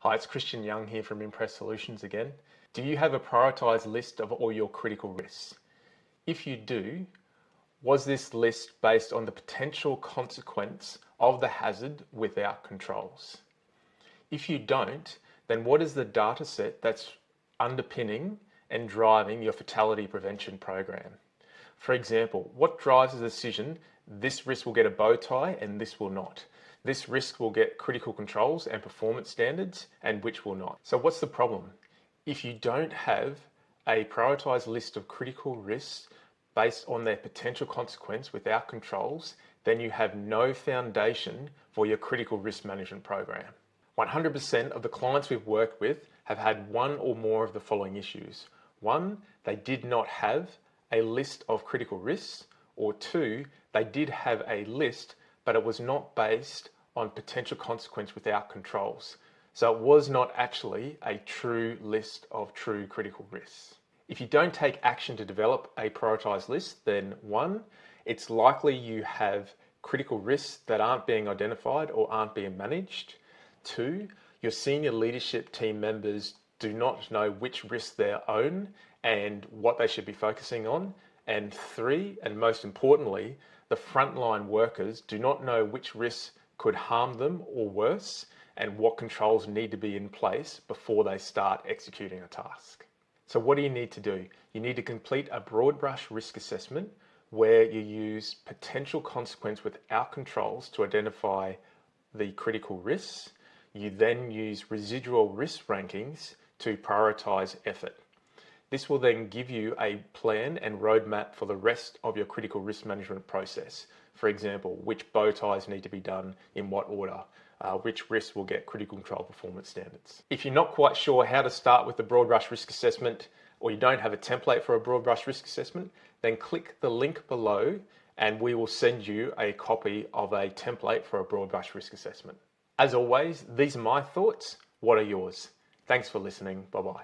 Hi, it's Christian Young here from Impress Solutions again. Do you have a prioritised list of all your critical risks? If you do, was this list based on the potential consequence of the hazard without controls? If you don't, then what is the data set that's underpinning and driving your fatality prevention program? For example, what drives the decision this risk will get a bow tie and this will not? This risk will get critical controls and performance standards and which will not. So what's the problem? If you don't have a prioritised list of critical risks based on their potential consequence without controls, then you have no foundation for your critical risk management program. 100% of the clients we've worked with have had one or more of the following issues. One, they did not have a list of critical risks, or two, they did have a list, but it was not based on potential consequence without controls. So it was not actually a true list of true critical risks. If you don't take action to develop a prioritised list, then one, it's likely you have critical risks that aren't being identified or aren't being managed. Two, your senior leadership team members do not know which risks they own and what they should be focusing on. And three, and most importantly, the frontline workers do not know which risks could harm them or worse, and what controls need to be in place before they start executing a task. So what do you need to do? You need to complete a broad brush risk assessment where you use potential consequence without controls to identify the critical risks. You then use residual risk rankings to prioritise effort. This will then give you a plan and roadmap for the rest of your critical risk management process. For example, which bow ties need to be done in what order, which risks will get critical control performance standards. If you're not quite sure how to start with the broad brush risk assessment, or you don't have a template for a broad brush risk assessment, then click the link below and we will send you a copy of a template for a broad brush risk assessment. As always, these are my thoughts. What are yours? Thanks for listening. Bye-bye.